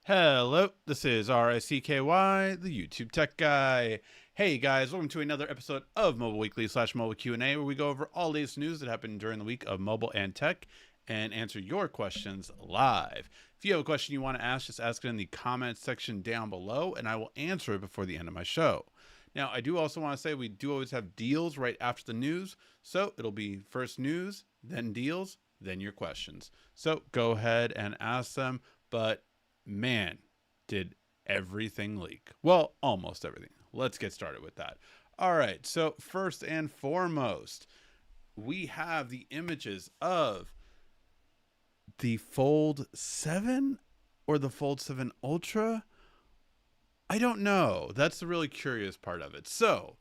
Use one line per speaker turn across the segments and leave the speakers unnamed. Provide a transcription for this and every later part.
Hello, this is RICKY, the YouTube Tech Guy. Hey guys, welcome to another episode of Mobile Weekly / Mobile Q&A, where we go over all latest news that happened during the week of mobile and tech and answer your questions live. If you have a question you want to ask, just ask it in the comments section down below, and I will answer it before the end of my show. Now, I do also want to say we do always have deals right after the news, so it'll be first news, then deals, then your questions. So go ahead and ask them, but man, did everything leak. Well, almost everything. Let's get started with that. All right, so first and foremost, we have the images of the Fold 7 or the Fold 7 Ultra. I don't know. That's the really curious part of it. So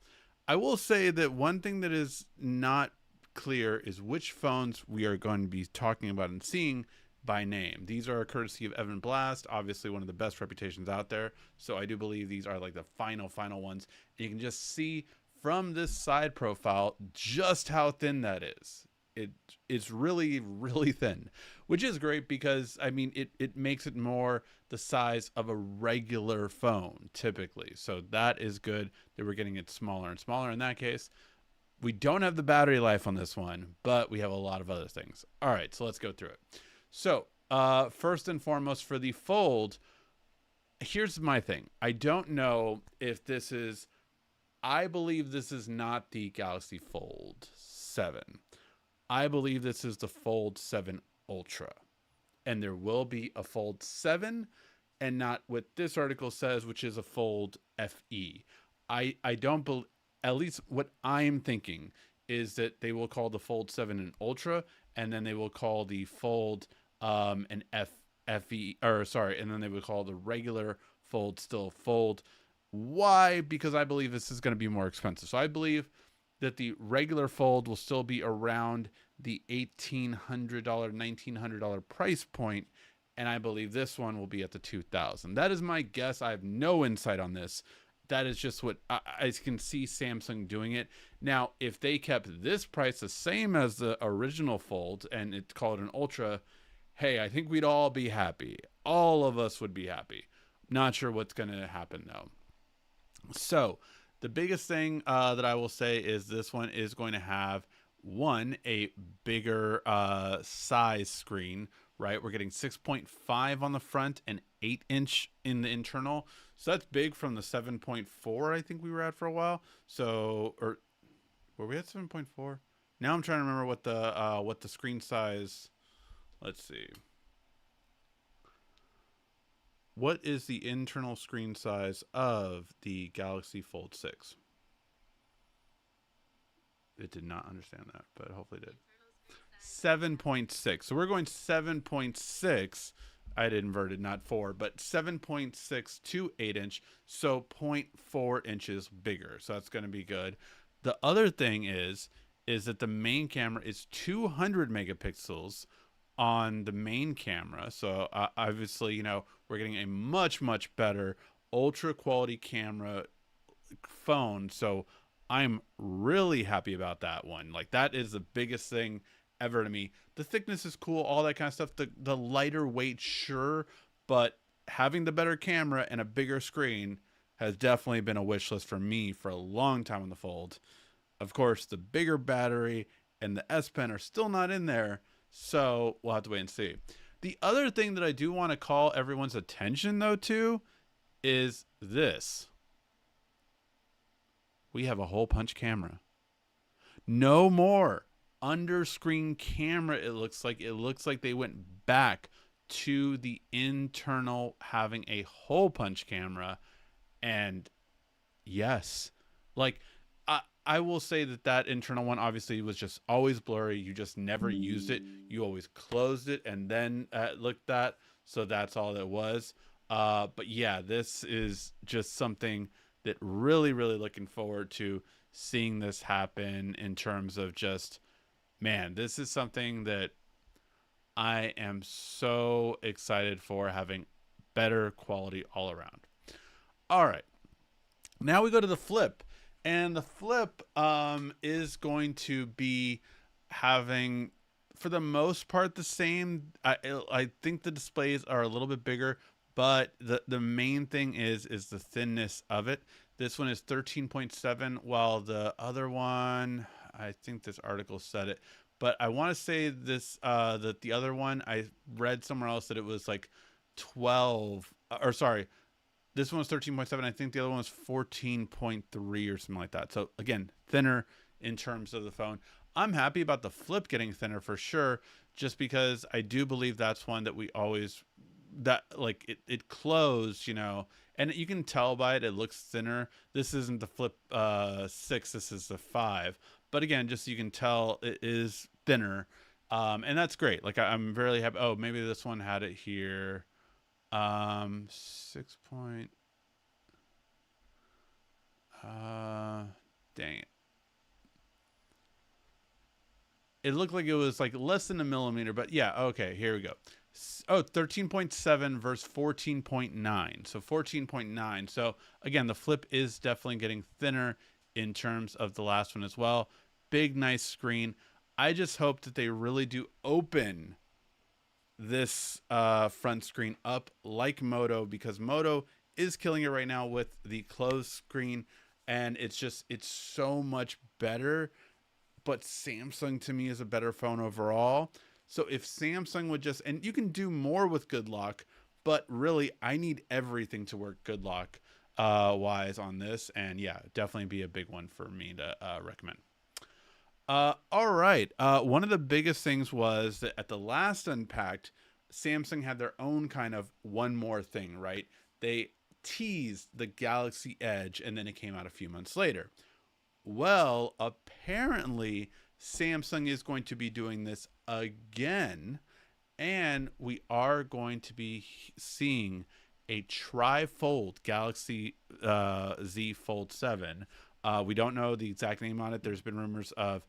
I will say that one thing that is not clear is which phones we are going to be talking about and seeing by name. These are a courtesy of Evan Blast, obviously one of the best reputations out there. So I do believe these are like the final ones. And you can just see from this side profile just how thin that is. It's really, really thin, which is great because, I mean, it makes it more the size of a regular phone typically. So that is good that we're getting it smaller and smaller in that case. We don't have the battery life on this one, but we have a lot of other things. All right, so let's go through it. So first and foremost for the Fold, here's my thing. I don't know if this is, I believe this is not the Galaxy Fold 7. I believe this is the Fold 7 Ultra. And there will be a Fold 7 and not what this article says, which is a Fold FE. I don't believe, at least what I'm thinking is that they will call the Fold 7 an Ultra, and then they will call the Fold an FE, or sorry, and then they would call the regular Fold still Fold. Why? Because I believe this is going to be more expensive. So I believe that the regular Fold will still be around the $1,800, $1,900 price point, and I believe this one will be at the $2,000. That is my guess. I have no insight on this. That is just what I can see Samsung doing it. Now, if they kept this price the same as the original Fold and it's called an Ultra, hey, I think we'd all be happy. All of us would be happy. Not sure what's going to happen though. So the biggest thing that I will say is this one is going to have a bigger size screen, right? We're getting 6.5 on the front and 8-inch in the internal. So that's big from the 7.4 I think we were at for a while. So, or were we at 7.4? Now I'm trying to remember what the screen size. Let's see. What is the internal screen size of the Galaxy Fold 6? It did not understand that, but hopefully it did. 7.6. So we're going 7.6. I had inverted, not 4, but 7.6 to 8-inch. So 0.4 inches bigger. So that's going to be good. The other thing is that the main camera is 200 megapixels on the main camera. So obviously, you know, we're getting a much better ultra quality camera phone. So I'm really happy about that one. Like, that is the biggest thing ever to me. The thickness is cool, all that kind of stuff. The lighter weight, sure, but having the better camera and a bigger screen has definitely been a wish list for me for a long time on the Fold. Of course, the bigger battery and the S Pen are still not in there, so we'll have to wait and see. The other thing that I do want to call everyone's attention though to is this. We have a hole punch camera. No more under screen camera. It looks like they went back to the internal having a hole punch camera. And yes, like I will say that internal one obviously was just always blurry. You just never used it. You always closed it and then looked at. So that's all it was. But yeah, this is just something that really looking forward to seeing this happen in terms of just, man, this is something that I am so excited for, having better quality all around. All right. Now we go to the Flip. And the Flip is going to be having, for the most part, the same. I think the displays are a little bit bigger, But the main thing is the thinness of it. This one is 13.7, while the other one, I think this article said it, but I want to say this that the other one I read somewhere else that it was like 12, or sorry, this one was 13.7. I think the other one was 14.3 or something like that. So again, thinner in terms of the phone. I'm happy about the flip getting thinner for sure, just because I do believe that's one that we always, that like it closed, and you can tell by it, it looks thinner. This isn't the flip 6, this is the 5. But again, just so you can tell, it is thinner. And that's great. Like I'm very happy. Oh, maybe this one had it here. 6 point. Dang it. It looked like it was like less than a millimeter, but yeah, okay, here we go. Oh, 13.7 versus 14.9. So 14.9. So again, the flip is definitely getting thinner in terms of the last one as well. Big, nice screen. I just hope that they really do open this front screen up like Moto, because Moto is killing it right now with the closed screen, and it's so much better. But Samsung to me is a better phone overall. So if Samsung would just, and you can do more with Good Lock, but really I need everything to work Good Lock wise on this, and yeah, definitely be a big one for me to recommend. All right. One of the biggest things was that at the last Unpacked, Samsung had their own kind of one more thing, right? They teased the Galaxy Edge, and then it came out a few months later. Well, apparently Samsung is going to be doing this again, and we are going to be seeing a tri-fold Galaxy Z Fold 7. We don't know the exact name on it. There's been rumors of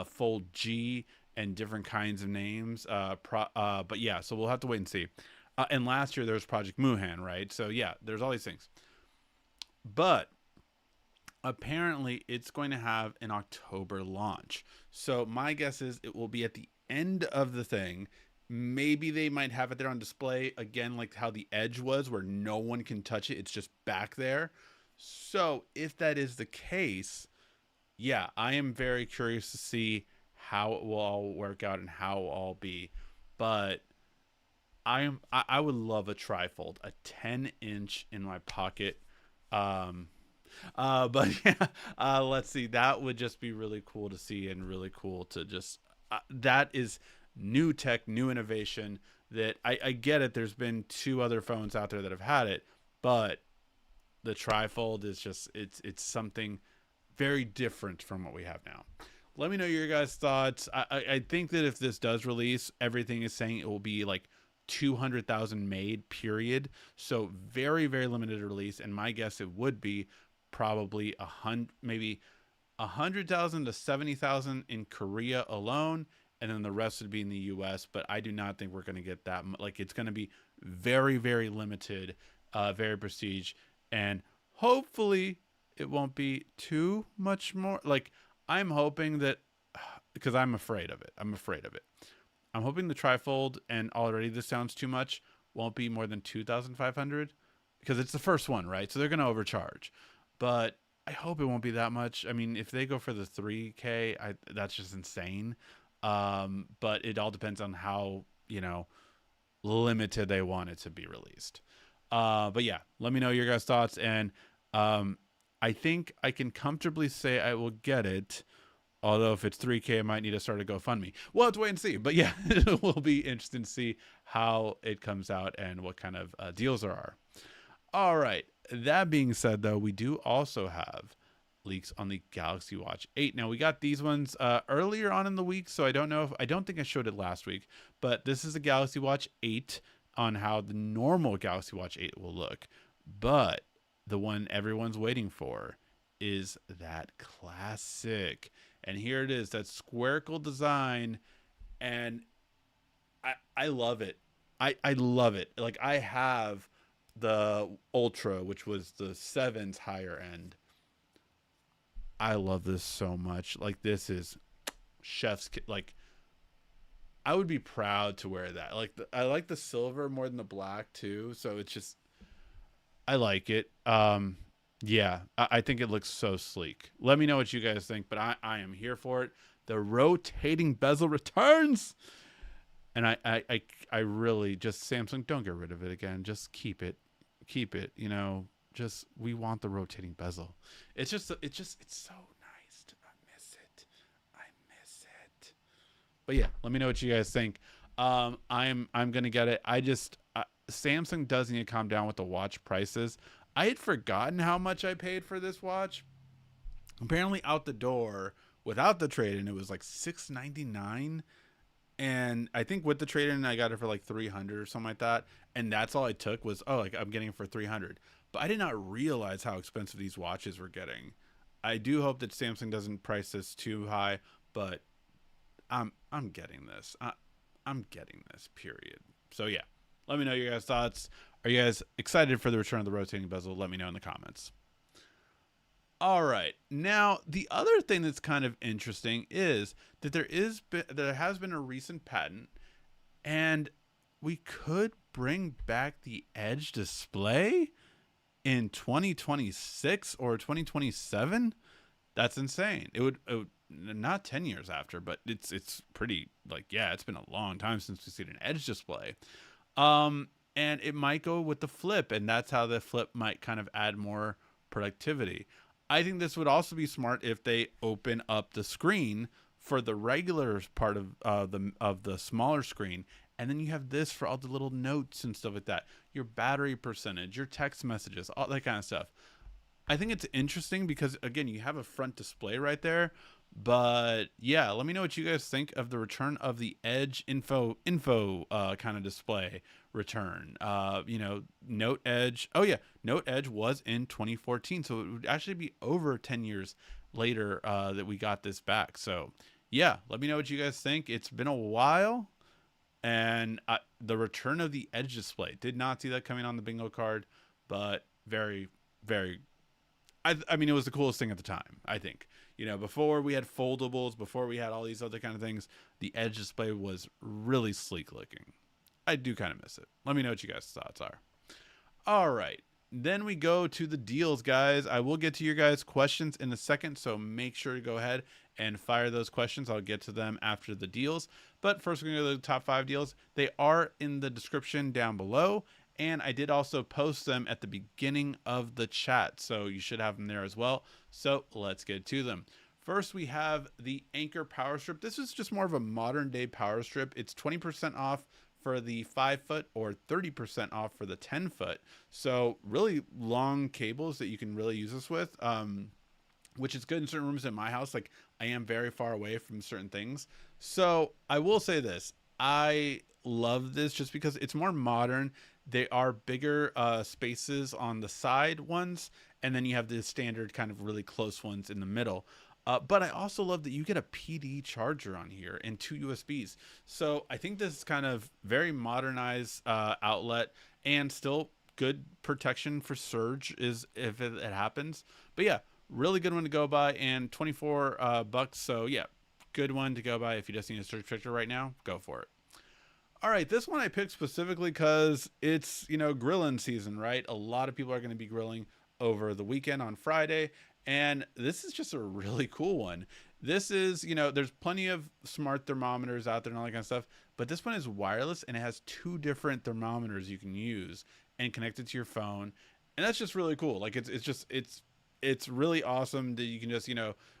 Fold G and different kinds of names. But yeah, so we'll have to wait and see. And last year there was Project Muhan, right? So yeah, there's all these things. But apparently it's going to have an October launch. So my guess is it will be at the end of the thing. Maybe they might have it there on display again, like how the Edge was, where no one can touch it. It's just back there. So if that is the case, yeah, I am very curious to see how it will all work out and how it will all be. But I would love a trifold, a 10-inch in my pocket. But yeah, let's see. That would just be really cool to see, and really cool to just. That is new tech, new innovation. That I get it. There's been 2 other phones out there that have had it, but the trifold is just it's something very different from what we have now. Let me know your guys' thoughts. I think that if this does release, everything is saying it will be like 200,000 made, period. So very, very limited release, and my guess it would be probably maybe 100,000 to 70,000 in Korea alone, and then the rest would be in the US. But I do not think we're going to get that. Like, it's going to be very, very limited, very prestige, and hopefully it won't be too much more. Like, I'm hoping that, because I'm afraid of it. I'm hoping the trifold, and already this sounds too much, won't be more than 2,500, because it's the first one, right? So they're going to overcharge. But I hope it won't be that much. I mean, if they go for the 3K, that's just insane. But it all depends on how, limited they want it to be released. But yeah, let me know your guys' thoughts. And I think I can comfortably say I will get it. Although if it's 3K, I might need to start a GoFundMe. We'll have to wait and see. But yeah, it will be interesting to see how it comes out and what kind of deals there are. All right. That being said, though, we do also have leaks on the Galaxy Watch 8. Now, we got these ones earlier on in the week, so I don't think I showed it last week. But this is the Galaxy Watch 8 on how the normal Galaxy Watch 8 will look. But the one everyone's waiting for is that classic. And here it is, that squarical design, and I love it. I love it. Like, I have the Ultra, which was the 7's higher end. I love this so much. Like, this is chef's like, I would be proud to wear that. Like I like the silver more than the black too. So it's just I like it. Yeah, I think it looks so sleek. Let me know what you guys think, but I am here for it. The rotating bezel returns, and I really just Samsung, don't get rid of it again. Just keep it. You know, just we want the rotating bezel. It's so nice. I miss it. But yeah, let me know what you guys think. I'm gonna get it. Samsung does need to calm down with the watch prices. I had forgotten how much I paid for this watch. Apparently, out the door without the trade-in, it was like $699, and I think with the trade-in, I got it for like $300 or something like that. And that's all I took was, oh, like I'm getting it for $300. But I did not realize how expensive these watches were getting. I do hope that Samsung doesn't price this too high, but I'm getting this. I'm getting this. Period. So yeah, let me know your guys' thoughts. Are you guys excited for the return of the rotating bezel? Let me know in the comments. All right. Now, the other thing that's kind of interesting is that there has been a recent patent, and we could bring back the Edge display in 2026 or 2027. That's insane. It would not 10 years after, but it's pretty like, yeah, it's been a long time since we've seen an Edge display. And it might go with the Flip, and that's how the Flip might kind of add more productivity. I think this would also be smart if they open up the screen for the regular part of the smaller screen, and then you have this for all the little notes and stuff like that, your battery percentage, your text messages, all that kind of stuff. I think it's interesting because, again, you have a front display right there. But yeah, let me know what you guys think of the return of the Edge info kind of display return. Note Edge. Oh yeah, Note Edge was in 2014, so it would actually be over 10 years later that we got this back. So yeah, let me know what you guys think. It's been a while, and the return of the Edge display, did not see that coming on the bingo card, but very, very. I mean, it was the coolest thing at the time, I think. Before we had foldables, before we had all these other kind of things, the Edge display was really sleek looking. I do kind of miss it. Let me know what you guys' thoughts are. All right. Then we go to the deals, guys. I will get to your guys' questions in a second, so make sure to go ahead and fire those questions. I'll get to them after the deals. But first, we're going to go to the top 5 deals. They are in the description down below. And I did also post them at the beginning of the chat, so you should have them there as well. So let's get to them. First, we have the Anker Power Strip. This is just more of a modern day power strip. It's 20% off for the 5-foot or 30% off for the 10-foot. So really long cables that you can really use this with, which is good in certain rooms in my house. Like, I am very far away from certain things. So I will say this. I love this just because it's more modern. They are bigger spaces on the side ones, and then you have the standard kind of really close ones in the middle. But I also love that you get a PD charger on here and 2 USBs. So I think this is kind of very modernized outlet, and still good protection for surge is if it happens. But yeah, really good one to go by, and 24 bucks. So yeah, good one to go by if you just need a surge protector right now. Go for it. All right, this one I picked specifically because it's, grilling season, right? A lot of people are going to be grilling over the weekend on Friday, and this is just a really cool one. This is, there's plenty of smart thermometers out there and all that kind of stuff, but this one is wireless, and it has 2 different thermometers you can use and connect it to your phone, and that's just really cool. Like, it's really awesome that you can just,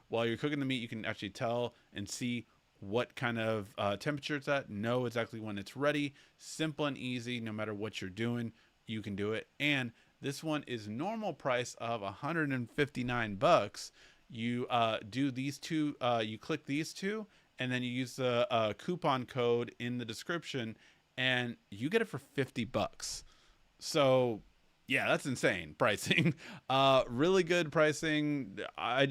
while you're cooking the meat, you can actually tell and see what kind of temperature it's at, know exactly when it's ready. Simple and easy. No matter what you're doing, you can do it. And this one is normal price of 159 bucks. You do these 2, you click these 2, and then you use the coupon code in the description, and you get it for 50 bucks. So yeah, that's insane pricing. Really good pricing. I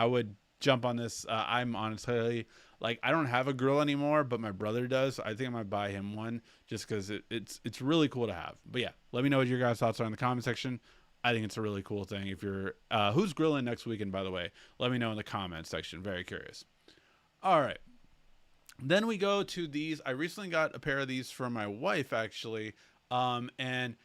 would jump on this. I'm honestly, like, I don't have a grill anymore, but my brother does. I think I might buy him one just because it's really cool to have. But yeah, let me know what your guys' thoughts are in the comment section. I think it's a really cool thing. If you're who's grilling next weekend, by the way, let me know in the comments section. Very curious. All right. Then we go to these. I recently got a pair of these for my wife, actually. And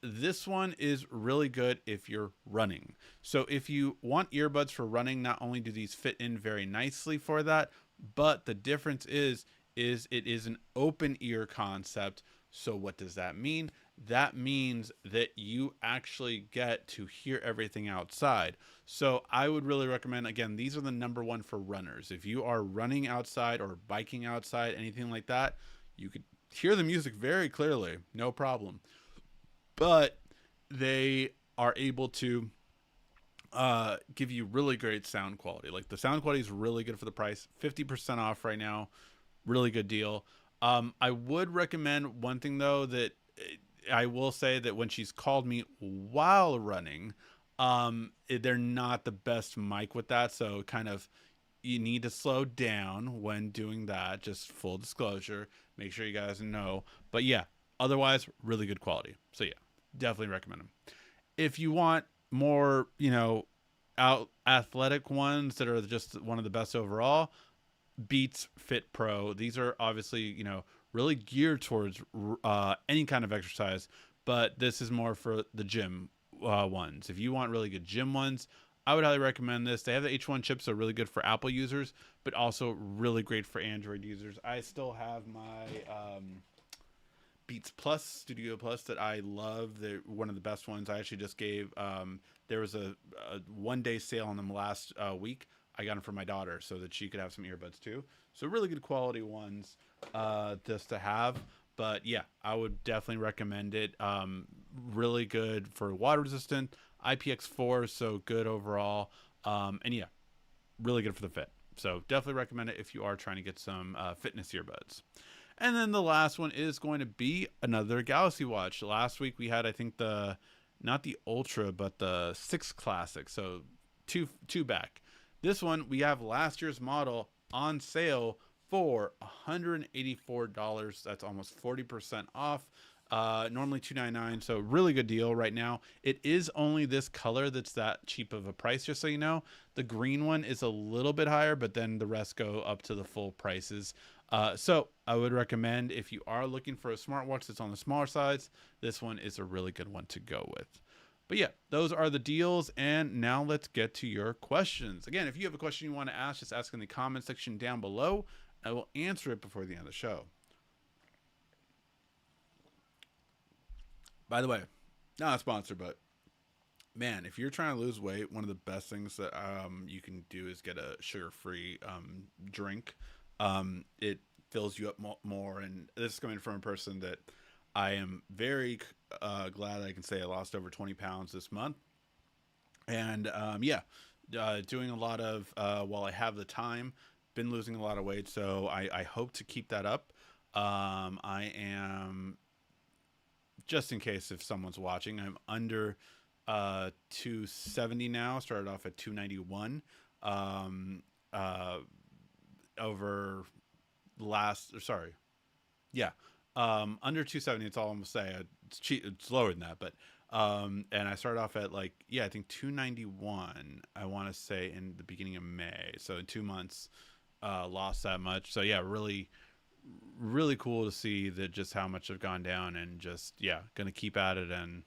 this one is really good if you're running. So if you want earbuds for running, not only do these fit in very nicely for that, but the difference is it is an open ear concept. So what does that mean? That means that you actually get to hear everything outside. So I would really recommend, again, these are the number one for runners. If you are running outside or biking outside, anything like that, you could hear the music very clearly, no problem. But they are able to give you really great sound quality. Like the sound quality is really good for the price. 50% off right now. Really good deal. I would recommend one thing though, that I will say that when she's called me while running, they're not the best mic with that. So kind of you need to slow down when doing that. Just full disclosure. Make sure you guys know. But yeah, otherwise, really good quality. So yeah, definitely recommend them. If you want more, out athletic ones that are just one of the best overall, Beats Fit Pro. These are obviously, really geared towards any kind of exercise, but this is more for the gym ones. If you want really good gym ones, I would highly recommend this. They have the H1 chips, so really good for Apple users, but also really great for Android users. I still have my Beats Plus, Studio Plus, that I love. They're one of the best ones. I actually just gave, there was a 1 day sale on them last week. I got them for my daughter so that she could have some earbuds too. So really good quality ones just to have. But yeah, I would definitely recommend it. Really good for water resistant. IPX4, so good overall. And yeah, really good for the fit. So definitely recommend it if you are trying to get some fitness earbuds. And then the last one is going to be another Galaxy Watch. Last week we had, I think, not the Ultra, but the 6 Classic. So two back. This one, we have last year's model on sale for $184. That's almost 40% off. Normally $299, so really good deal right now. It is only this color that's that cheap of a price, just so you know. The green one is a little bit higher, but then the rest go up to the full prices. So I would recommend, if you are looking for a smartwatch that's on the smaller size, this one is a really good one to go with. But yeah, those are the deals. And now let's get to your questions. Again, if you have a question you want to ask, just ask in the comment section down below. I will answer it before the end of the show. By the way, not a sponsor, but man, if you're trying to lose weight, one of the best things that you can do is get a sugar-free drink. It fills you up more, and this is coming from a person that I am very glad I can say I lost over 20 pounds this month. And yeah, doing a lot of, while I have the time, been losing a lot of weight. So I hope to keep that up. I am, just in case if someone's watching, I'm under 270 now. Started off at 291. Uh, over last, or sorry, yeah, under 270. It's all I'm gonna say. It's lower than that, but and I started off at, like, yeah, I think 291. I want to say in the beginning of May. So in 2 months, lost that much. So yeah, really, really cool to see that, just how much I've gone down, and just, yeah, gonna keep at it, and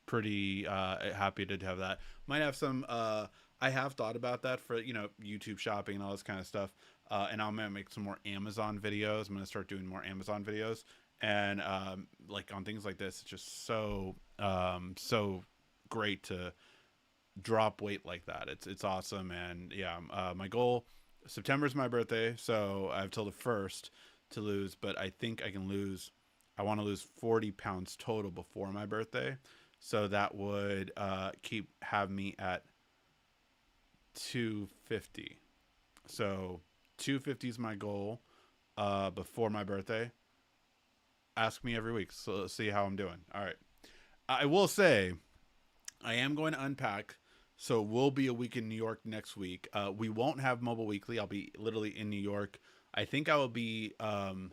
pretty happy to have that. Might have some. I have thought about that for, YouTube shopping and all this kind of stuff. And I'm gonna make some more Amazon videos. I'm gonna start doing more Amazon videos, and like on things like this, it's just so great to drop weight like that. It's awesome. And yeah, my goal, September is my birthday, so I have till the 1st to lose. But I think I can lose. I want to lose 40 pounds total before my birthday, so that would have me at 250. So 250 is my goal before my birthday. Ask me every week, so let's see how I'm doing. All right. I will say I am going to unpack, so we'll be a week in New York next week. We won't have Mobile Weekly. I'll be literally in New York. I think I'll be in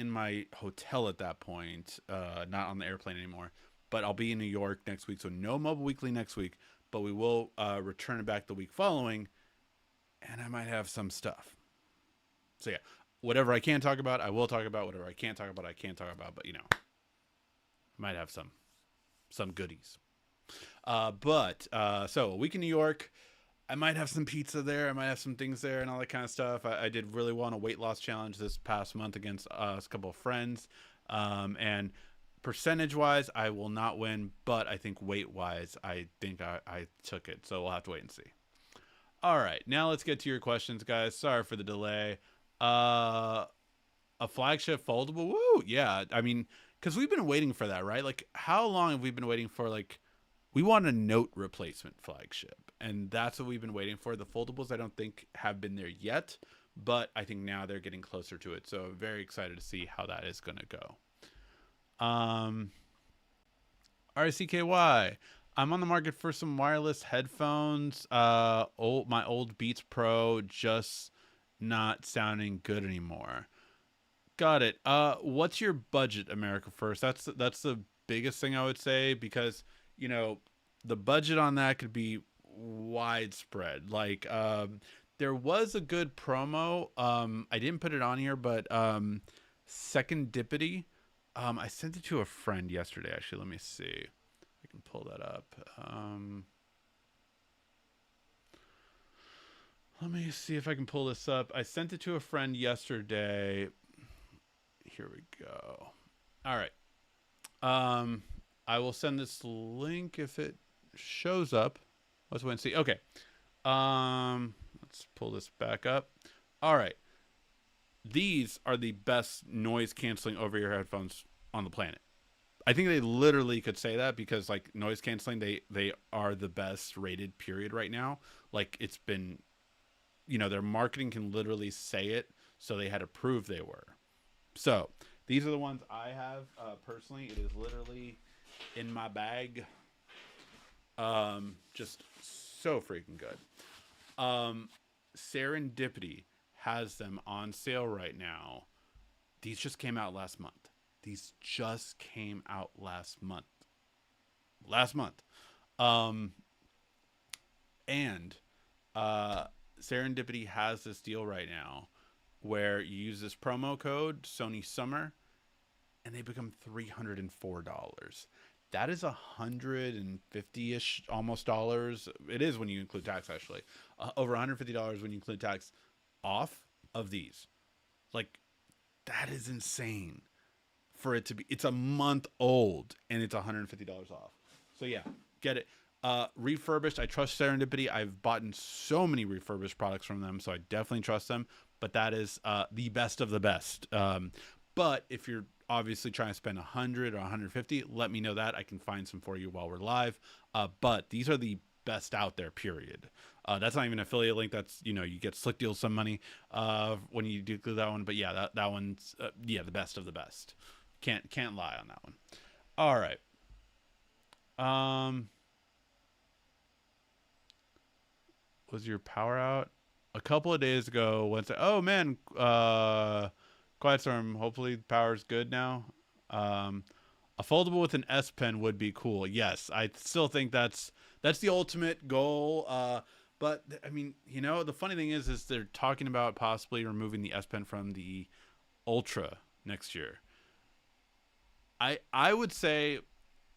my hotel at that point, not on the airplane anymore. But I'll be in New York next week, so no Mobile Weekly next week. But we will return it back the week following, and I might have some stuff. So yeah, whatever I can talk about, I will talk about. Whatever I can't talk about, I can't talk about. But might have some goodies. So a week in New York, I might have some pizza there. I might have some things there and all that kind of stuff. I did really well on a weight loss challenge this past month against a couple of friends. And percentage wise, I will not win, but I think weight wise, I think I took it. So we'll have to wait and see. All right, now let's get to your questions, guys. Sorry for the delay. A flagship foldable? Woo! Yeah, I mean, because we've been waiting for that, right? Like, how long have we been waiting for, like, we want a Note replacement flagship, and that's what we've been waiting for. The foldables, I don't think, have been there yet, but I think now they're getting closer to it, so I'm very excited to see how that is going to go. RCKY. I'm on the market for some wireless headphones. My old Beats Pro just not sounding good anymore. Got it. What's your budget, America First? That's the biggest thing I would say, because the budget on that could be widespread. Like there was a good promo. I didn't put it on here, but Secondipity. I sent it to a friend yesterday. Actually, let me see. I can pull that up. Let me see if I can pull this up. I sent it to a friend yesterday. Here we go. All right. I will send this link if it shows up. Let's wait and see. Okay. Let's pull this back up. All right. These are the best noise canceling over-ear headphones on the planet. I think they literally could say that, because like noise canceling, they are the best rated period right now. Like, it's been, their marketing can literally say it, so they had to prove they were. So these are the ones I have personally. It is literally in my bag. Just so freaking good. Serendipity has them on sale right now. These just came out last month. And Serendipity has this deal right now where you use this promo code Sony Summer, and they become $304. That is $150-ish almost dollars. It is when you include tax, actually. Over $150 when you include tax off of these. Like, that is insane for it to be. It's a month old and it's $150 off. So yeah, get it. Refurbished, I trust Serendipity. I've bought so many refurbished products from them, so I definitely trust them. But that is the best of the best. But if you're obviously trying to spend $100 or $150, let me know that. I can find some for you while we're live. But these are the best out there, period. That's not even an affiliate link. That's, you get Slick Deals some money when you do that one. But yeah, that one's the best of the best. Can't lie on that one. All right. Was your power out? A couple of days ago, Wednesday. Oh man, Quiet Storm. Hopefully the power's good now. A foldable with an S Pen would be cool. Yes, I still think that's the ultimate goal. But I mean, the funny thing is they're talking about possibly removing the S Pen from the Ultra next year. I would say,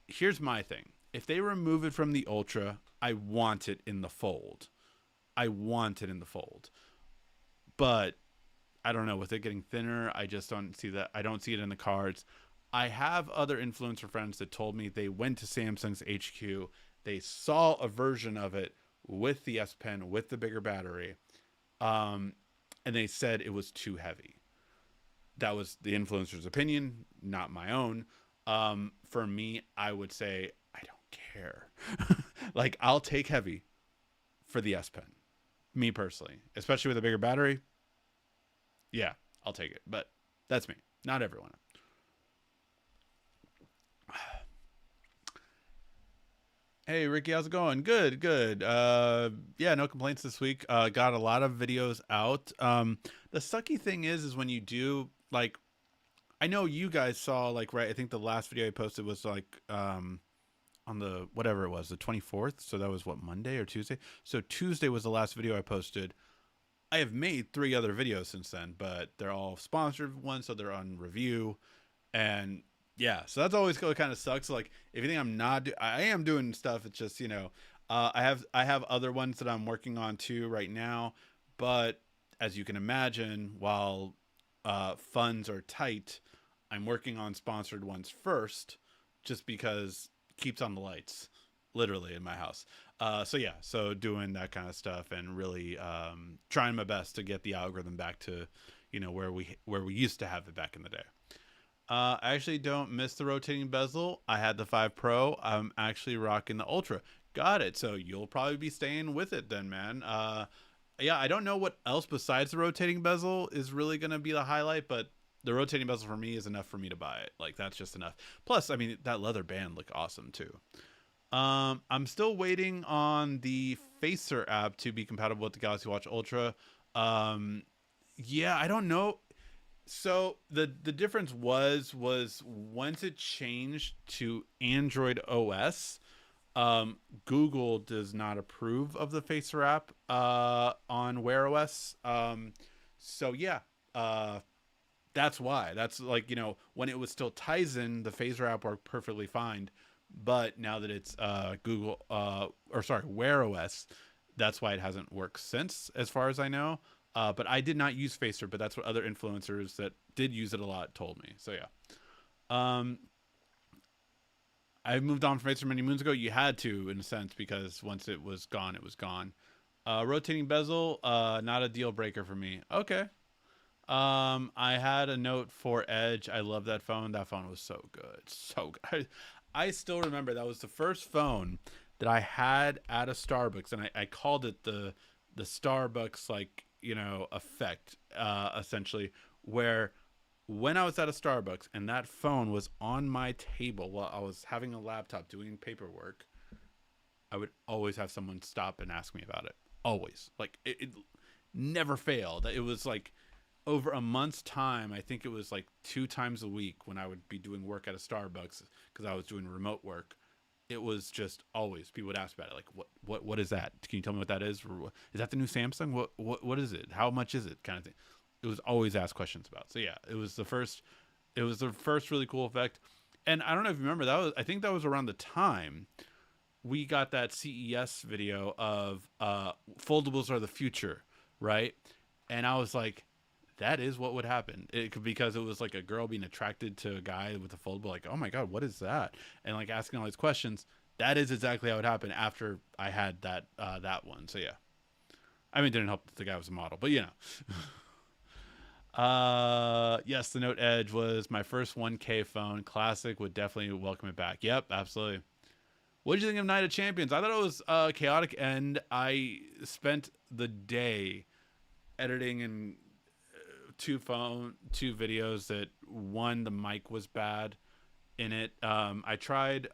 here's my thing. If they remove it from the Ultra, I want it in the Fold. But I don't know, with it getting thinner, I just don't see that. I don't see it in the cards. I have other influencer friends that told me they went to Samsung's HQ. They saw a version of it with the S Pen, with the bigger battery. And they said it was too heavy. That was the influencer's opinion, not my own. For me, I would say, I don't care. Like, I'll take heavy for the S Pen. Me personally, especially with a bigger battery. Yeah, I'll take it. But that's me. Not everyone. Hey, Ricky, how's it going? Good. Yeah, no complaints this week. Got a lot of videos out. The sucky thing is when you do, like, I know you guys saw, like, right, I think the last video I posted was, like, on the, whatever it was, the 24th. So that was, what, Monday or Tuesday? So Tuesday was the last video I posted. I have made 3 other videos since then, but they're all sponsored ones, so they're on review. And yeah, so that's always kind of sucks. Like if you think I'm not, I am doing stuff. It's just I have other ones that I'm working on too right now. But as you can imagine, while funds are tight, I'm working on sponsored ones first, just because keeps on the lights, literally in my house. So yeah, so doing that kind of stuff and really trying my best to get the algorithm back to, where we used to have it back in the day. I actually don't miss the rotating bezel. I had the 5 Pro. I'm actually rocking the Ultra. Got it. So you'll probably be staying with it then, man. Yeah, I don't know what else besides the rotating bezel is really going to be the highlight, but the rotating bezel for me is enough for me to buy it. Like, that's just enough. Plus, I mean, that leather band looked awesome too. I'm still waiting on the Facer app to be compatible with the Galaxy Watch Ultra. Um, yeah, I don't know. So the difference was once it changed to Android OS, Google does not approve of the Facer app on Wear OS. So yeah, that's why. That's like, when it was still Tizen, the Facer app worked perfectly fine. But now that it's Google or sorry, Wear OS, that's why it hasn't worked since, as far as I know. But I did not use Facer, but that's what other influencers that did use it a lot told me. So yeah. Um, I moved on from Facer many moons ago. You had to, in a sense, because once it was gone, it was gone. Rotating bezel, not a deal breaker for me. Okay. I had a Note 4 Edge. I love that phone. That phone was so good. So good. I still remember that was the first phone that I had at a Starbucks, and I called it the Starbucks, like, effect, essentially, where when I was at a Starbucks and that phone was on my table while I was having a laptop doing paperwork, I would always have someone stop and ask me about it. Always. Like, it never failed. It was like over a month's time. I think it was like 2 times a week when I would be doing work at a Starbucks because I was doing remote work. It was just always people would ask about it, like what is that? Can you tell me what that is? Or is that the new Samsung? What is it? How much is it? Kind of thing. It was always asked questions about. So yeah, it was the first. It was the first really cool effect. And I don't know if you remember, that was, I think that was around the time we got that CES video of foldables are the future, right? And I was like, that is what would happen. Because it was like a girl being attracted to a guy with a foldable, like, oh my god, what is that? And like asking all these questions. That is exactly how it happened after I had that one. So yeah, I mean, it didn't help that the guy was a model, but yes, the Note Edge was my first 1K phone. Classic. Would definitely welcome it back. Yep, absolutely. What did you think of Night of Champions? I thought it was chaotic, and I spent the day editing and two videos that one, the mic was bad in it. I tried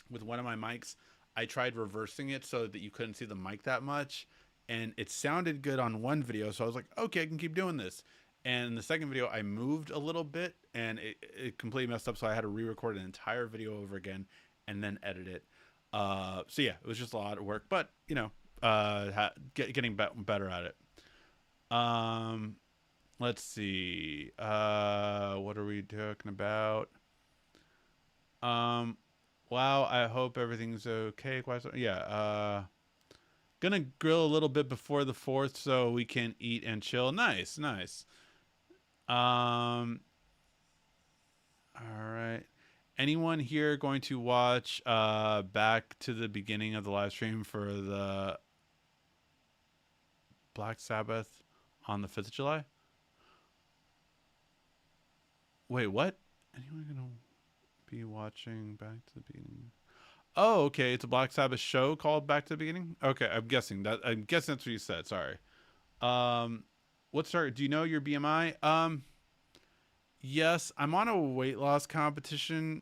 with one of my mics, I tried reversing it so that you couldn't see the mic that much, and it sounded good on one video, so I was like, okay, I can keep doing this. And in the second video, I moved a little bit and it completely messed up, so I had to re-record an entire video over again and then edit it. So yeah, it was just a lot of work, but getting better at it. Let's see. What are we talking about? Wow, I hope everything's okay. Yeah. Gonna grill a little bit before the 4th so we can eat and chill. Nice, nice. All right. Anyone here going to watch back to the beginning of the live stream for the Black Sabbath on the 5th of July? Wait, what? Anyone gonna be watching back to the beginning? Oh, okay. It's a Black Sabbath show called Back to the Beginning. Okay, I'm guessing that's what you said. Sorry. Um, what's our? Do you know your BMI? Yes, I'm on a weight loss competition,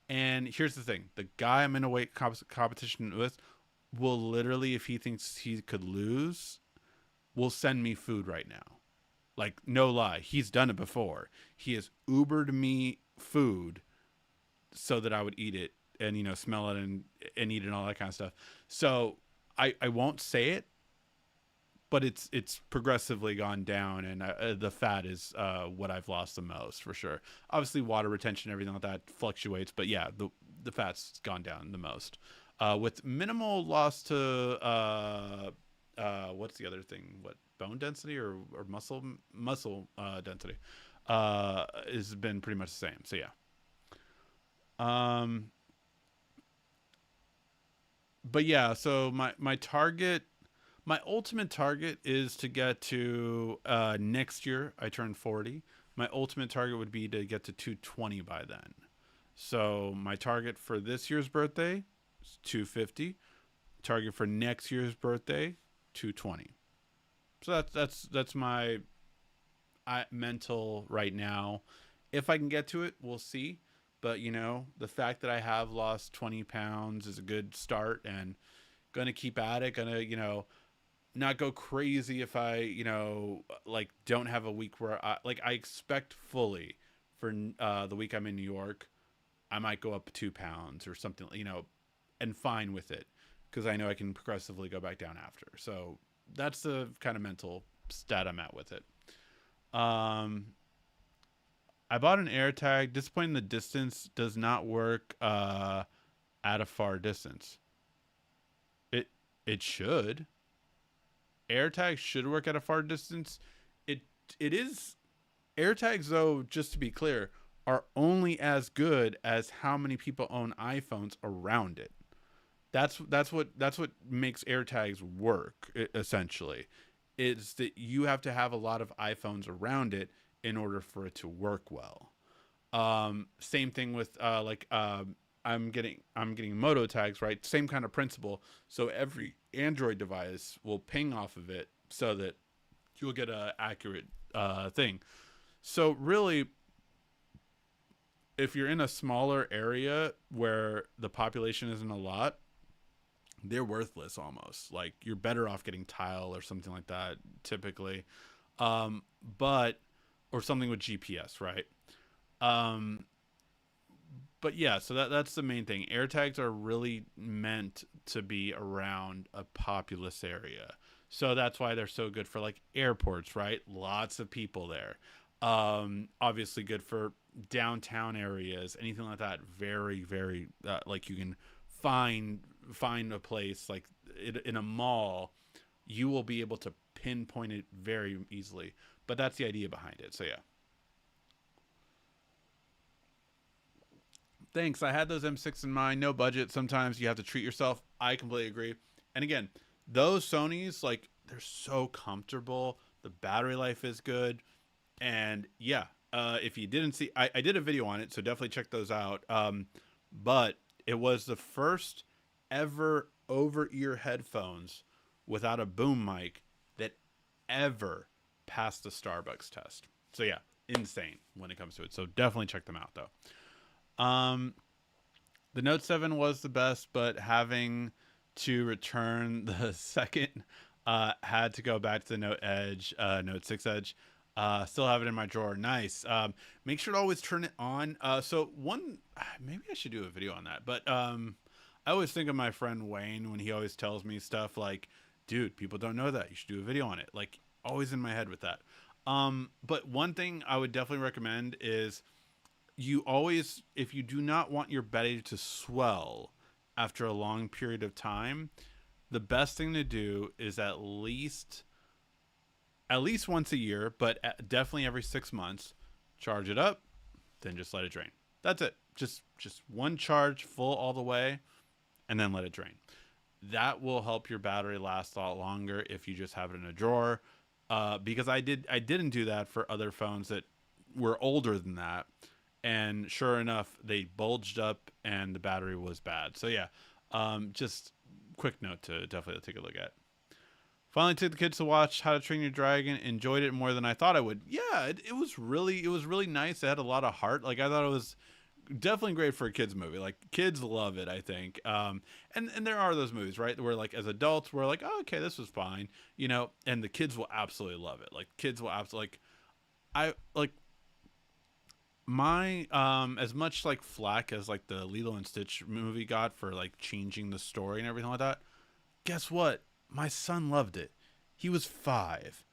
and here's the thing: the guy I'm in a weight competition with will literally, if he thinks he could lose, will send me food right now. Like, no lie, he's done it before. He has Ubered me food so that I would eat it and smell it and eat it and all that kind of stuff. So I won't say it, but it's progressively gone down, and the fat is what I've lost the most for sure. Obviously, water retention, everything like that fluctuates, but yeah, the fat's gone down the most, with minimal loss to what's the other thing? What, bone density or muscle density has been pretty much the same. So yeah. Um, but yeah, so my target, my ultimate target is to get to next year. I turn 40. My ultimate target would be to get to 220 by then. So my target for this year's birthday is 250. Target for next year's birthday, 220. So that's my mental right now. If I can get to it, we'll see. But the fact that I have lost 20 pounds is a good start, and gonna keep at it. Gonna not go crazy if I like don't have a week where I expect fully for the week I'm in New York, I might go up 2 pounds or something, and fine with it, because I know I can progressively go back down after. So that's the kind of mental stat I'm at with it. I bought an AirTag. Disappointing, the distance does not work at a far distance. It it should. AirTags should work at a far distance. It it is. AirTags, though, just to be clear, are only as good as how many people own iPhones around it. That's what makes AirTags work, essentially. Is that you have to have a lot of iPhones around it in order for it to work well. Same thing with I'm getting Moto tags, right? Same kind of principle. So every Android device will ping off of it so that you'll get a accurate thing. So really, if you're in a smaller area where the population isn't a lot, they're worthless almost. Like, you're better off getting Tile or something like that typically. But or something with GPS, right? Um, but yeah, so that's the main thing. AirTags are really meant to be around a populous area. So that's why they're so good for like airports, right? Lots of people there. Obviously good for downtown areas, anything like that. Very, very like you can find a place like in a mall, you will be able to pinpoint it very easily. But that's the idea behind it. So yeah. Thanks. I had those M6 in mind. No budget. Sometimes you have to treat yourself. I completely agree. And again, those Sonys, like, they're so comfortable. The battery life is good. And yeah, if you didn't see, I did a video on it, so definitely check those out. But it was the first ever over-ear headphones without a boom mic that ever passed the Starbucks test. So yeah, insane when it comes to it. So definitely check them out though. The Note 7 was the best, but having to return the second, had to go back to the Note Edge, Note 6 Edge. Still have it in my drawer. Nice. Make sure to always turn it on. So one, maybe I should do a video on that, but, I always think of my friend Wayne when he always tells me stuff like, dude, people don't know that. You should do a video on it. Like, always in my head with that. But one thing I would definitely recommend is, you always, if you do not want your battery to swell after a long period of time, the best thing to do is at least once a year, but definitely every 6 months, charge it up, then just let it drain. That's it. Just one charge full all the way, and then let it drain. That will help your battery last a lot longer if you just have it in a drawer. Because I didn't do that for other phones that were older than that. And sure enough, they bulged up and the battery was bad. So yeah, just quick note to definitely take a look at. Finally took the kids to watch How to Train Your Dragon. Enjoyed it more than I thought I would. Yeah, it was really nice. It had a lot of heart. Like, I thought it was definitely great for a kids movie. Like, kids love it, I think. And there are those movies, right, where like as adults we're like, oh, okay, this was fine, and the kids will absolutely love it. Like, kids will absolutely, like, I like my as much like flack as like the Lilo and Stitch movie got for like changing the story and everything like that. Guess what? My son loved it. He was 5.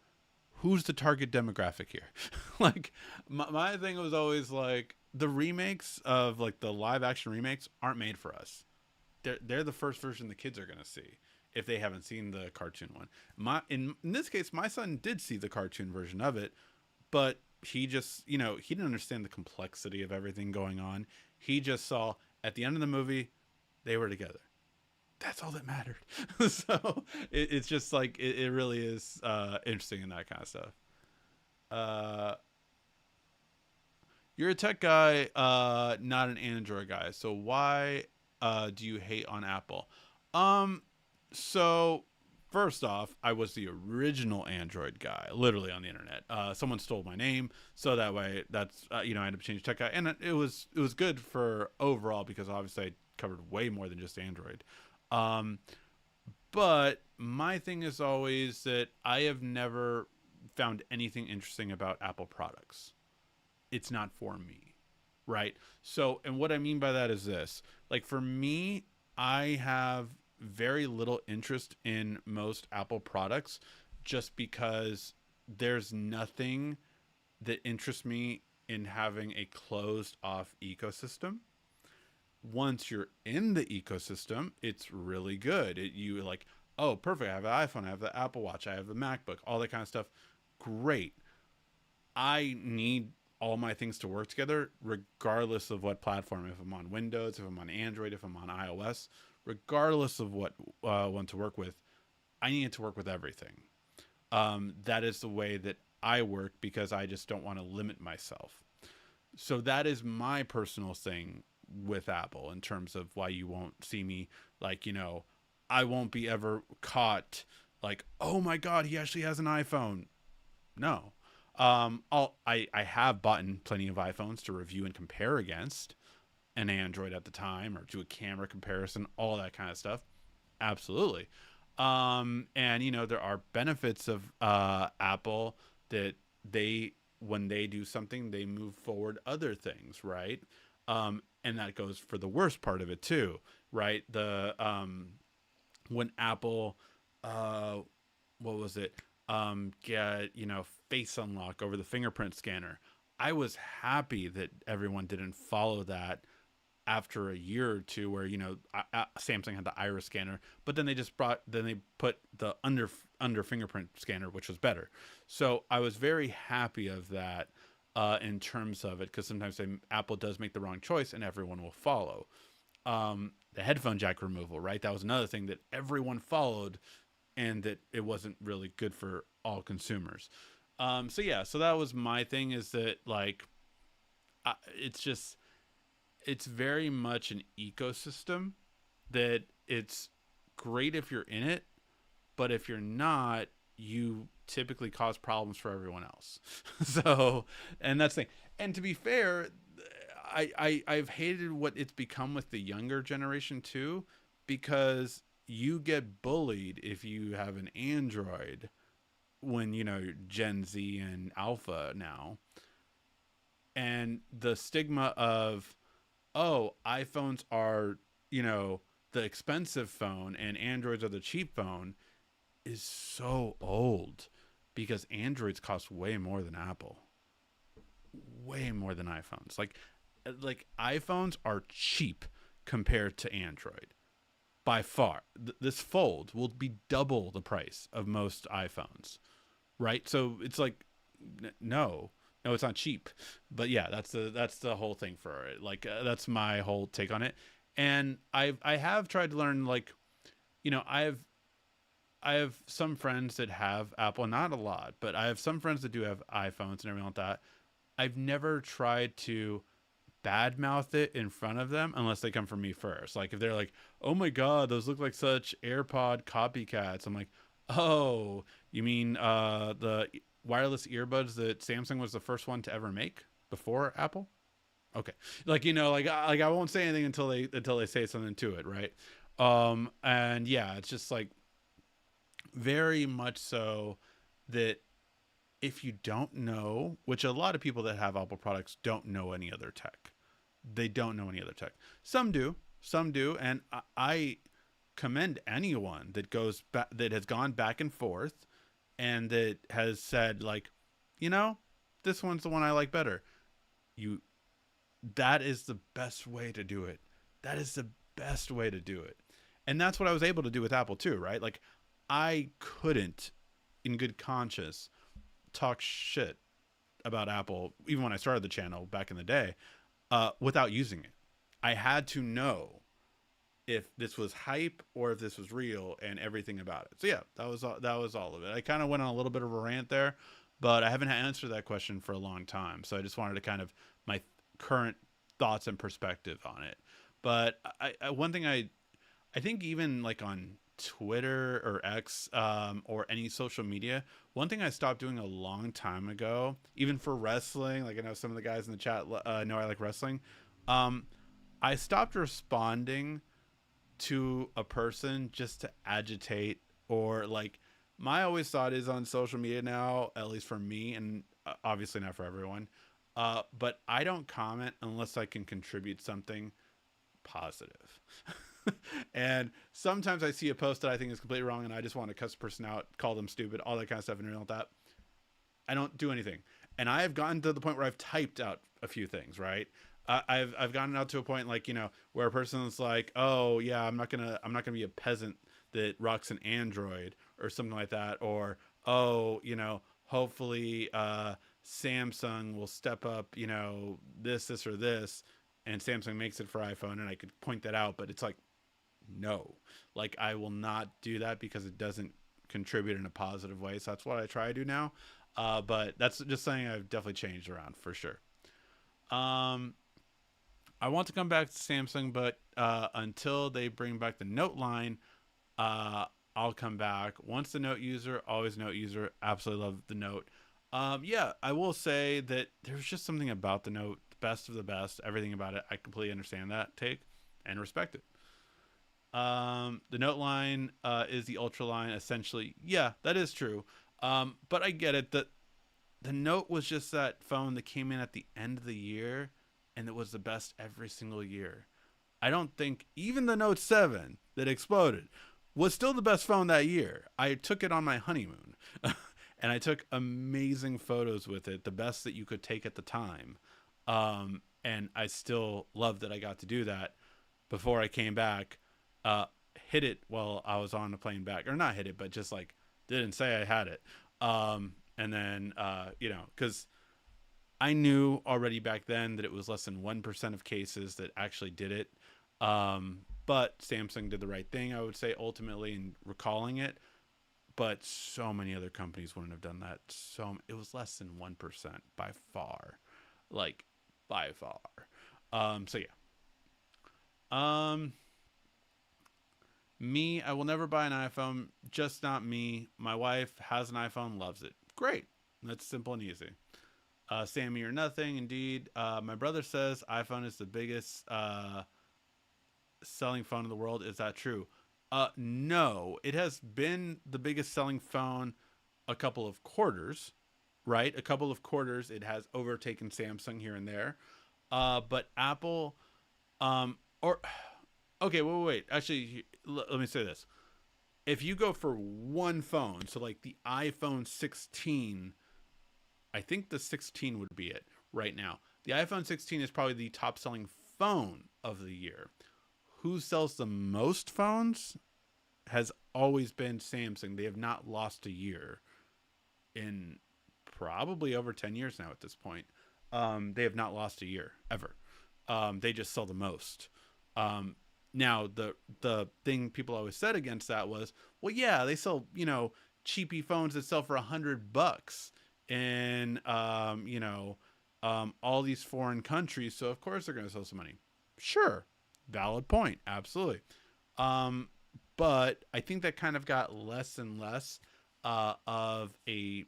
Who's the target demographic here? Like, my thing was always like, the remakes of like the live action remakes aren't made for us. They're the first version the kids are gonna see if they haven't seen the cartoon one. In this case, my son did see the cartoon version of it, but he just, he didn't understand the complexity of everything going on. He just saw at the end of the movie they were together. That's all that mattered. So it's just like it really is interesting in that kind of stuff. Uh, you're a tech guy, not an Android guy. So why do you hate on Apple? Um, so first off, I was the original Android guy, literally on the internet. Someone stole my name, so that way that's I ended up changing tech guy, and it was good for overall because obviously I covered way more than just Android. Um, but my thing is always that I have never found anything interesting about Apple products. It's not for me, right? So, and what I mean by that is this: like for me, I have very little interest in most Apple products just because there's nothing that interests me in having a closed off ecosystem. Once you're in the ecosystem, it's really good. You like, oh, perfect. I have an iPhone, I have the Apple Watch, I have the MacBook, all that kind of stuff. Great. I need all my things to work together, regardless of what platform. If I'm on Windows, if I'm on Android, if I'm on iOS, regardless of what one to work with, I need it to work with everything. That is the way that I work because I just don't want to limit myself. So that is my personal thing with Apple in terms of why you won't see me like, I won't be ever caught like, oh my God, he actually has an iPhone. No. I have bought plenty of iPhones to review and compare against an Android at the time or do a camera comparison, all that kind of stuff. Absolutely. And there are benefits of Apple that when they do something, they move forward other things, right? And that goes for the worst part of it too, right? When Apple, what was it? Get, face unlock over the fingerprint scanner. I was happy that everyone didn't follow that after a year or two where, Samsung had the iris scanner, but then they put the under fingerprint scanner, which was better. So I was very happy of that. In terms of it, because sometimes Apple does make the wrong choice and everyone will follow. The headphone jack removal, right? That was another thing that everyone followed and that it wasn't really good for all consumers. So that was my thing is that like, it's very much an ecosystem that it's great if you're in it, but if you're not, you typically cause problems for everyone else. So, and that's the thing. And to be fair, I've hated what it's become with the younger generation too, because you get bullied if you have an Android when, Gen Z and Alpha now. And the stigma of, oh, iPhones are, the expensive phone and Androids are the cheap phone is so old because Androids cost way more than Apple. Way more than iPhones. Like iPhones are cheap compared to Android. By far. This Fold will be double the price of most iPhones. Right? So it's like no, it's not cheap. But yeah, that's the whole thing for it. Like that's my whole take on it. And I have tried to learn like, I have some friends that have Apple, not a lot, but I have some friends that do have iPhones and everything like that. I've never tried to badmouth it in front of them unless they come from me first. Like if they're like, "Oh my God, those look like such AirPod copycats," I'm like, "Oh, you mean the wireless earbuds that Samsung was the first one to ever make before Apple?" Okay, like I won't say anything until they say something to it, right? And yeah, it's just like very much so that if you don't know, which a lot of people that have Apple products don't know any other tech. They don't know any other tech. Some do, and I commend anyone that goes back that has gone back and forth and that has said like, you know, this one's the one I like better. You That is the best way to do it. That is the best way to do it. And that's what I was able to do with Apple too, right? Like I couldn't in good conscience talk shit about Apple even when I started the channel back in the day without using it. I had to know if this was hype or if this was real and everything about it. So yeah, that was all of it. I kind of went on a little bit of a rant there, but I haven't answered that question for a long time. So I just wanted to kind of my current thoughts and perspective on it. But one thing I think even like on Twitter or X or any social media, one thing I stopped doing a long time ago, even for wrestling, like I know some of the guys in the chat know I like wrestling. Um, I stopped responding to a person just to agitate or like my always thought is on social media now, at least for me, and obviously not for everyone. But I don't comment unless I can contribute something positive. And sometimes I see a post that I think is completely wrong and I just want to cuss the person out, call them stupid, all that kind of stuff, and like that. I don't do anything. And I have gotten to the point where I've typed out a few things, right? I've gotten out to a point like, you know, where a person's like, oh yeah, I'm not gonna be a peasant that rocks an Android or something like that, or oh, you know, hopefully Samsung will step up, you know, this or this, and Samsung makes it for iPhone, and I could point that out, but it's like, no, like I will not do that because it doesn't contribute in a positive way. So that's what I try to do now. But that's just something I've definitely changed around for sure. Um, I want to come back to Samsung, but until they bring back the Note line, uh, I'll come back. Once the Note user, always Note user. Absolutely love the Note. Yeah, I will say that there's just something about the Note, best of the best. Everything about it, I completely understand that take and respect it. The Note line is the Ultra line, essentially. Yeah, that is true. But I get it. The Note was just that phone that came in at the end of the year, and it was the best every single year. I don't think even the Note 7 that exploded was still the best phone that year. I took it on my honeymoon, and I took amazing photos with it, the best that you could take at the time. And I still love that I got to do that before I came back. Uh, Hit it while I was on the plane back, or not hit it, but just like didn't say I had it. And then, you know, because I knew already back then that it was less than 1% of cases that actually did it. But Samsung did the right thing, I would say, ultimately in recalling it. But so many other companies wouldn't have done that. So it was less than 1% by far, like by far. So yeah. Um, Me, I will never buy an iPhone. Just not me. My wife has an iPhone, loves it. Great. That's simple and easy. Sammy or nothing, indeed. My brother says iPhone is the biggest selling phone in the world. Is that true? No, it has been the biggest selling phone a couple of quarters, right? A couple of quarters. It has overtaken Samsung here and there. But Apple, or okay, wait. Actually, let me say this. If you go for one phone, so like the iPhone 16, I think the 16 would be it right now. The iPhone 16 is probably the top selling phone of the year. Who sells the most phones has always been Samsung. They have not lost a year in probably over 10 years now at this point. They have not lost a year ever. They just sell the most. Now the thing people always said against that was, well, yeah, they sell, you know, cheapy phones that sell for $100 in you know, all these foreign countries, so of course they're going to sell some money. Sure, valid point, absolutely. Um, but I think that kind of got less and less of a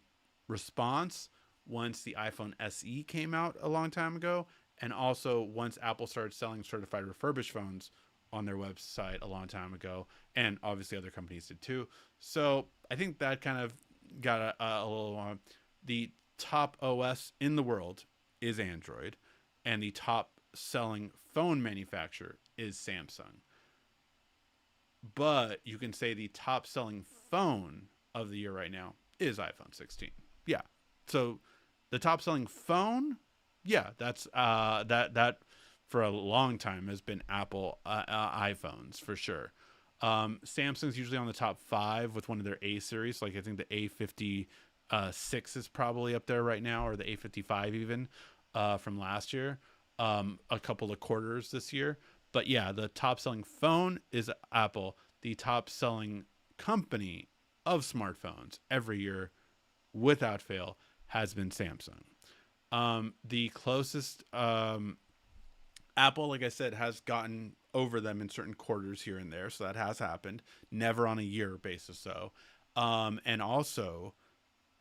response once the iPhone SE came out a long time ago, and also once Apple started selling certified refurbished phones on their website a long time ago, and obviously other companies did too. So I think that kind of got a little the top OS in the world is Android, and the top selling phone manufacturer is Samsung. But you can say the top selling phone of the year right now is iPhone 16. Yeah. So the top selling phone, yeah, that's that for a long time has been Apple iPhones for sure. Samsung's usually on the top 5 with one of their A series. Like I think the A56 is probably up there right now, or the A55 even from last year. A couple of quarters this year. But yeah, the top selling phone is Apple. The top selling company of smartphones every year, without fail, has been Samsung. The closest Apple, like I said, has gotten over them in certain quarters here and there, so that has happened. Never on a year basis, though. And also,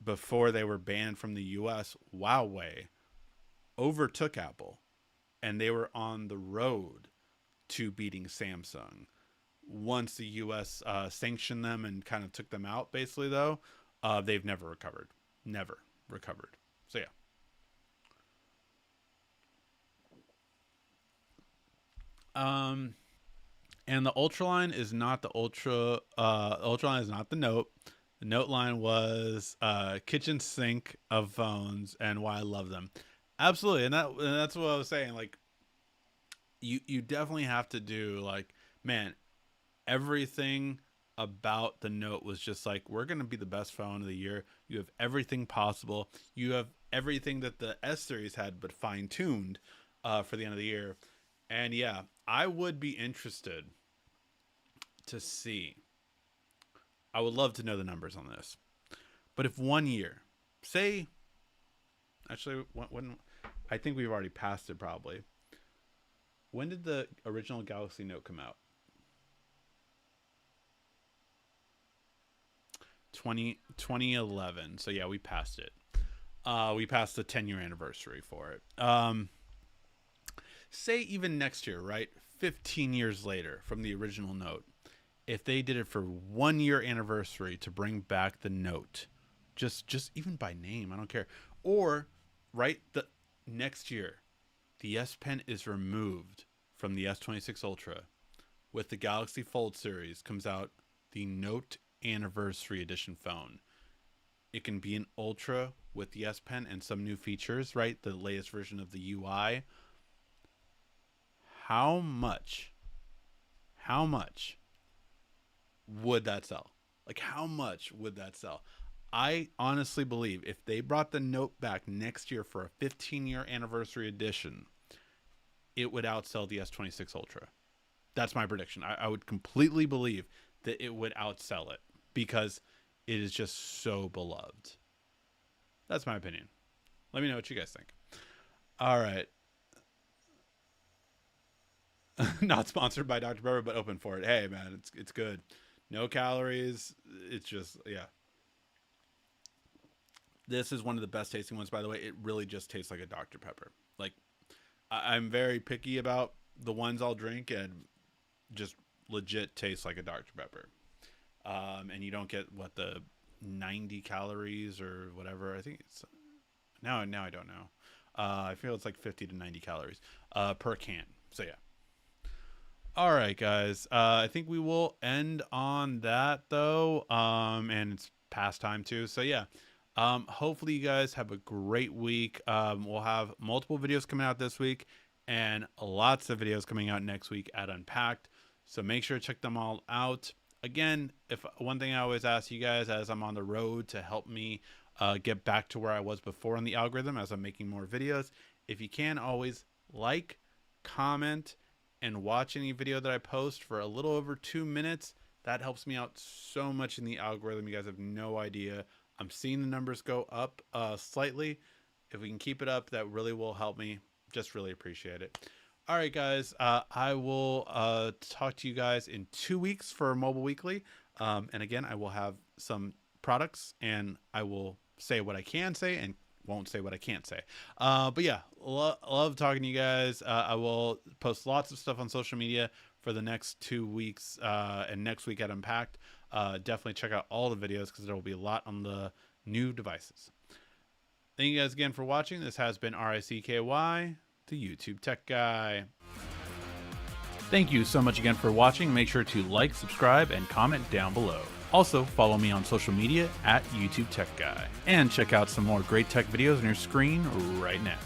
before they were banned from the U.S., Huawei overtook Apple, and they were on the road to beating Samsung. Once the U.S. Sanctioned them and kind of took them out, basically, though, they've never recovered. Never recovered. So, yeah. And the Ultra line is not the Ultra. Ultra line is not the Note. The Note line was kitchen sink of phones, and why I love them. Absolutely, and that's what I was saying. Like, you definitely have to do, like, man, everything about the Note was just like, we're gonna be the best phone of the year. You have everything possible. You have everything that the S series had, but fine tuned for the end of the year. And yeah, I would be interested to see. I would love to know the numbers on this. But if 1 year, say, actually, when I think we've already passed it probably. When did the original Galaxy Note come out? 2011. So yeah, we passed it. We passed the 10-year anniversary for it. Say even next year, right? 15 years later from the original Note, if they did it for 1 year anniversary to bring back the Note, just even by name, I don't care. Or right, the next year, the S Pen is removed from the S26 Ultra. With the Galaxy Fold series comes out the Note Anniversary Edition phone. It can be an Ultra with the S Pen and some new features, right? The latest version of the UI. How much would that sell? Like, how much would that sell? I honestly believe if they brought the Note back next year for a 15-year anniversary edition, it would outsell the S26 Ultra. That's my prediction. I would completely believe that it would outsell it because it is just so beloved. That's my opinion. Let me know what you guys think. All right. Not sponsored by Dr. Pepper, but open for it. Hey, man, it's good. No calories. It's just, yeah. This is one of the best tasting ones, by the way. It really just tastes like a Dr. Pepper. Like, I'm very picky about the ones I'll drink, and just legit tastes like a Dr. Pepper. And you don't get, what, the 90 calories or whatever. I think it's... Now I don't know. I feel it's like 50 to 90 calories per can. So, yeah. All right, guys. I think we will end on that, though. And it's past time, too. So, yeah. Hopefully, you guys have a great week. We'll have multiple videos coming out this week and lots of videos coming out next week at Unpacked. So, make sure to check them all out. Again, if one thing I always ask you guys as I'm on the road to help me get back to where I was before on the algorithm as I'm making more videos, if you can, always like, comment, and watch any video that I post for a little over 2 minutes. That helps me out so much in the algorithm. You guys have no idea. I'm seeing the numbers go up slightly. If we can keep it up, that really will help me. Just really appreciate it. All right, guys. I will talk to you guys in 2 weeks for Mobile Weekly. And again, I will have some products, and I will say what I can say and won't say what I can't say. But yeah, love talking to you guys. I will post lots of stuff on social media for the next 2 weeks and next week at Unpacked. Definitely check out all the videos because there will be a lot on the new devices. Thank you guys again for watching. This has been RICKY, the YouTube Tech Guy. Thank you so much again for watching. Make sure to like, subscribe, and comment down below. Also, follow me on social media at YouTube Tech Guy. And check out some more great tech videos on your screen right now.